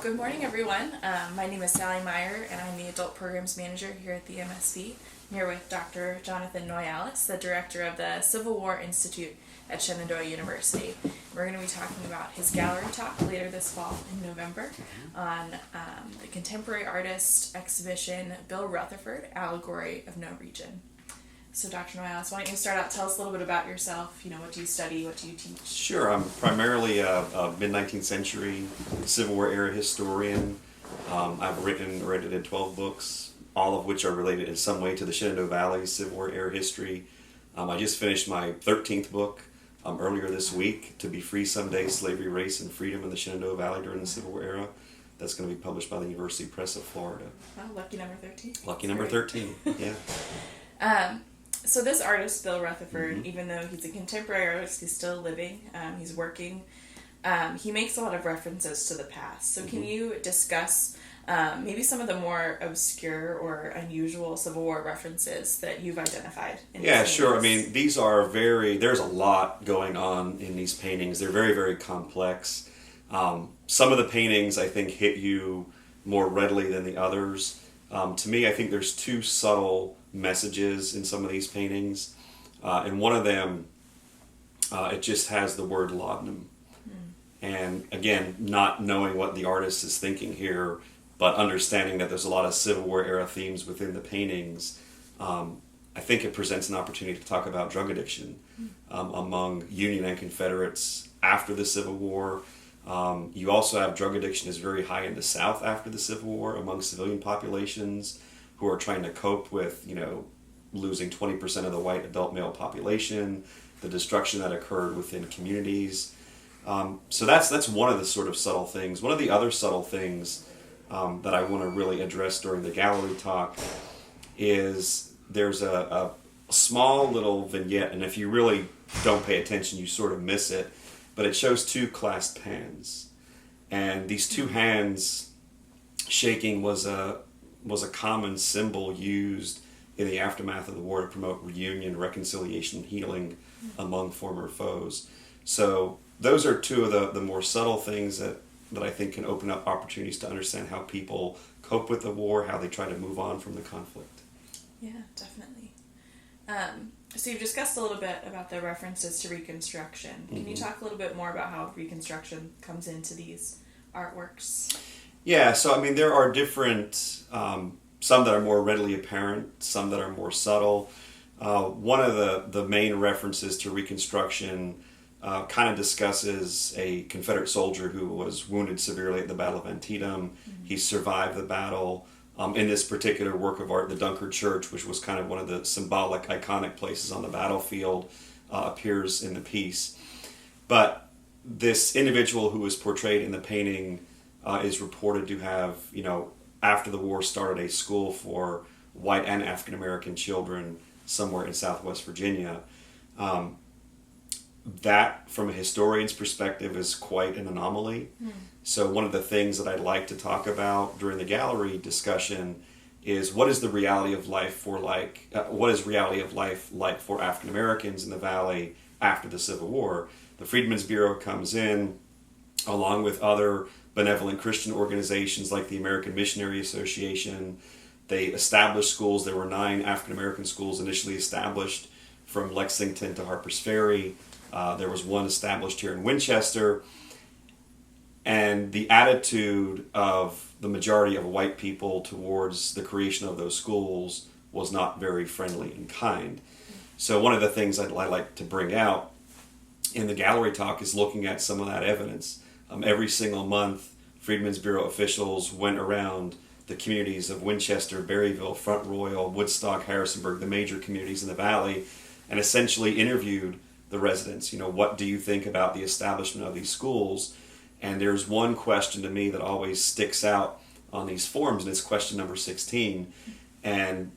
Good morning, everyone. My name is Sally Meyer, and I'm the Adult Programs Manager here at the MSB. I'm here with Dr. Jonanthan Noyalas, the Director of the Civil War Institute at Shenandoah University. We're going to be talking about his gallery talk later this fall in November on the contemporary artist exhibition, Bill Rutherford, Allegory of No Region. So Dr. Noyalas, why don't you start out, tell us a little bit about yourself, what do you study, what do you teach? Sure, I'm primarily a mid-19th century Civil War era historian. I've written or edited 12 books, all of which are related in some way to the Shenandoah Valley Civil War era history. I just finished my 13th book earlier this week, To Be Free Someday, Slavery, Race, and Freedom in the Shenandoah Valley During the Civil War Era. That's going to be published by the University Press of Florida. Oh, lucky number 13. Lucky number 13, yeah. So this artist, Bill Rutherford, even though he's a contemporary artist, he's still living, he's working, he makes a lot of references to the past. So can you discuss maybe some of the more obscure or unusual Civil War references that you've identified? Yeah, sure. I mean, there's a lot going on in these paintings. They're very, very complex. Some of the paintings, I think, hit you more readily than the others. To me, I think there's two subtle messages in some of these paintings. And one of them, it just has the word laudanum. And again, not knowing what the artist is thinking here, but understanding that there's a lot of Civil War era themes within the paintings, I think it presents an opportunity to talk about drug addiction among Union and Confederates after the Civil War. You also have drug addiction is very high in the South after the Civil War among civilian populations who are trying to cope with, losing 20% of the white adult male population, the destruction that occurred within communities. So that's one of the sort of subtle things. One of the other subtle things that I want to really address during the gallery talk is there's a small little vignette, and if you really don't pay attention, you sort of miss it, but it shows two clasped hands. And these two hands shaking was a common symbol used in the aftermath of the war to promote reunion, reconciliation, healing among former foes. So those are two of the more subtle things that I think can open up opportunities to understand how people cope with the war, how they try to move on from the conflict. Yeah, definitely. So you've discussed a little bit about the references to Reconstruction. Can you talk a little bit more about how Reconstruction comes into these artworks? Yeah, so I mean there are different, some that are more readily apparent, some that are more subtle. One of the main references to Reconstruction kind of discusses a Confederate soldier who was wounded severely at the Battle of Antietam. He survived the battle. In this particular work of art, the Dunkard Church, which was kind of one of the symbolic, iconic places on the battlefield, appears in the piece. But this individual who is portrayed in the painting is reported to have, after the war, started a school for white and African American children somewhere in Southwest Virginia. That, from a historian's perspective, is quite an anomaly. So one of the things that I'd like to talk about during the gallery discussion is what is reality of life for African Americans in the Valley after the Civil War. The Freedmen's Bureau comes in, along with other benevolent Christian organizations like the American Missionary Association. They establish schools. There were 9 African American schools initially established from Lexington to Harpers Ferry. There was one established here in Winchester. And the attitude of the majority of white people towards the creation of those schools was not very friendly and kind. So one of the things I'd like to bring out in the gallery talk is looking at some of that evidence. Every single month, Freedmen's Bureau officials went around the communities of Winchester, Berryville, Front Royal, Woodstock, Harrisonburg, the major communities in the Valley, and essentially interviewed the residents. What do you think about the establishment of these schools? And there's one question to me that always sticks out on these forms, and it's question number 16. And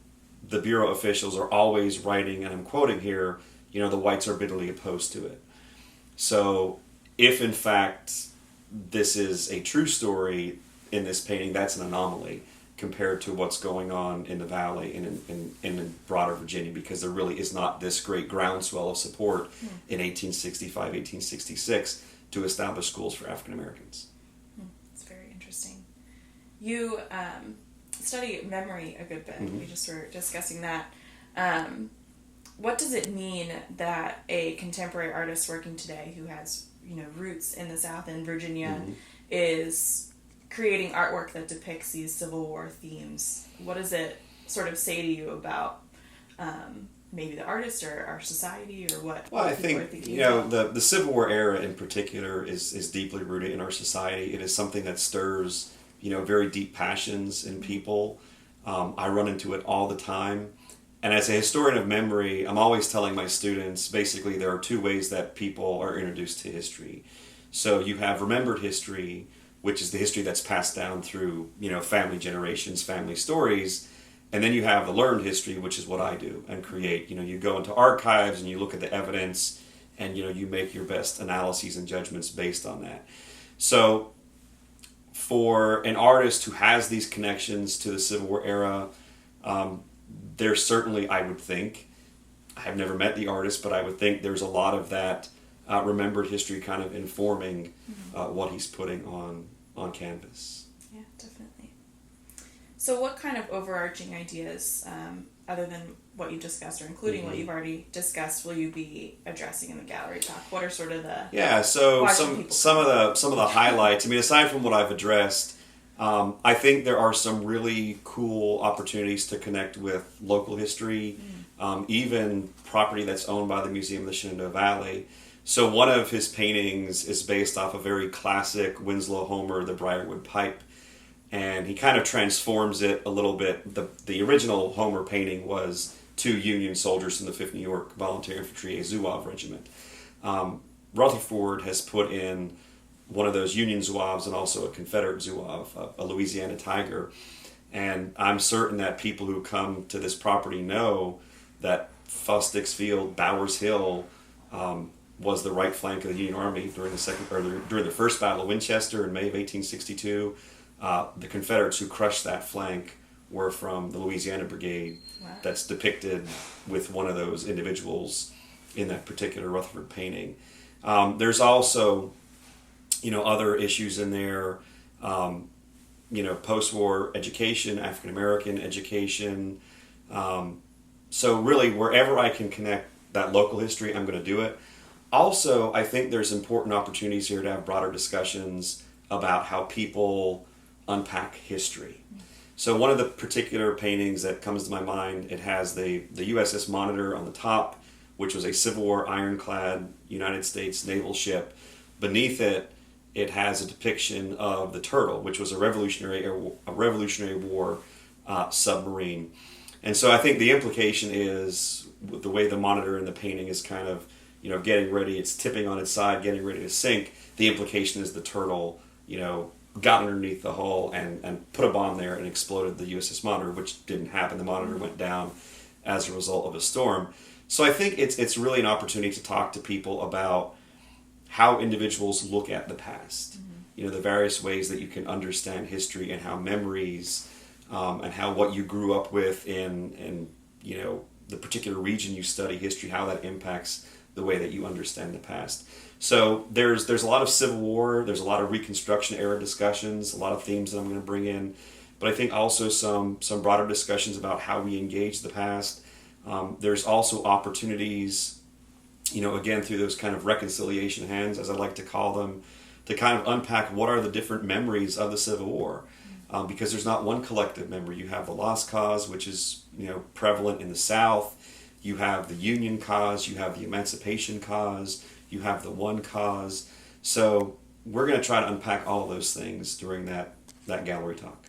the Bureau officials are always writing, and I'm quoting here, the whites are bitterly opposed to it. So if in fact this is a true story in this painting, that's an anomaly compared to what's going on in the Valley and in broader Virginia, because there really is not this great groundswell of support in 1865, 1866 to establish schools for African Americans. It's very interesting. You study memory a good bit. Mm-hmm. We just were discussing that. What does it mean that a contemporary artist working today who has, roots in the South in Virginia Mm-hmm. is creating artwork that depicts these Civil War themes? What does it sort of say to you about maybe the artist or our society, or what? Well, what I people are think, thinking about? the Civil War era in particular is deeply rooted in our society. It is something that stirs, very deep passions in people. I run into it all the time. And as a historian of memory, I'm always telling my students, basically, there are two ways that people are introduced to history. So you have remembered history, which is the history that's passed down through, family generations, family stories. And then you have the learned history, which is what I do and create. You go into archives and you look at the evidence and, you make your best analyses and judgments based on that. So for an artist who has these connections to the Civil War era, there's certainly, I would think, I've never met the artist, but I would think there's a lot of that remembered history kind of informing what he's putting on canvas. Yeah, definitely. So what kind of overarching ideas, other than what you discussed or including what you've already discussed, will you be addressing in the gallery talk? What are sort of the So why some should people some of the highlights. I mean, aside from what I've addressed, I think there are some really cool opportunities to connect with local history, even property that's owned by the Museum of the Shenandoah Valley. So one of his paintings is based off a very classic Winslow Homer, the Briarwood Pipe, and he kind of transforms it a little bit. The original Homer painting was two Union soldiers from the 5th New York Volunteer Infantry, a Zouave regiment. Rutherford has put in one of those Union Zouaves and also a Confederate Zouave, a Louisiana Tiger. And I'm certain that people who come to this property know that Fosdix Field, Bowers Hill, was the right flank of the Union Army during the First Battle of Winchester in May of 1862. The Confederates who crushed that flank were from the Louisiana Brigade. Wow. That's depicted with one of those individuals in that particular Rutherford painting. There's also, other issues in there, post-war education, African-American education. So really, wherever I can connect that local history, I'm going to do it. Also, I think there's important opportunities here to have broader discussions about how people unpack history. So one of the particular paintings that comes to my mind, it has the USS Monitor on the top, which was a Civil War ironclad United States naval ship. Beneath it, it has a depiction of the Turtle, which was a Revolutionary War submarine. And so I think the implication is, with the way the Monitor in the painting is kind of, getting ready, it's tipping on its side, getting ready to sink. The implication is the Turtle, got underneath the hull and put a bomb there and exploded the USS Monitor, which didn't happen. The Monitor went down as a result of a storm. So I think it's really an opportunity to talk to people about how individuals look at the past. The various ways that you can understand history and how memories and how what you grew up with in the particular region you study history, how that impacts the way that you understand the past. So there's a lot of Civil War, there's a lot of Reconstruction era discussions, a lot of themes that I'm going to bring in, but I think also some broader discussions about how we engage the past. There's also opportunities, again, through those kind of reconciliation hands, as I like to call them, to kind of unpack what are the different memories of the Civil War. Because there's not one collective memory. You have the Lost Cause, which is prevalent in the South. You have the Union cause. You have the Emancipation cause. You have the One cause. So we're going to try to unpack all of those things during that gallery talk.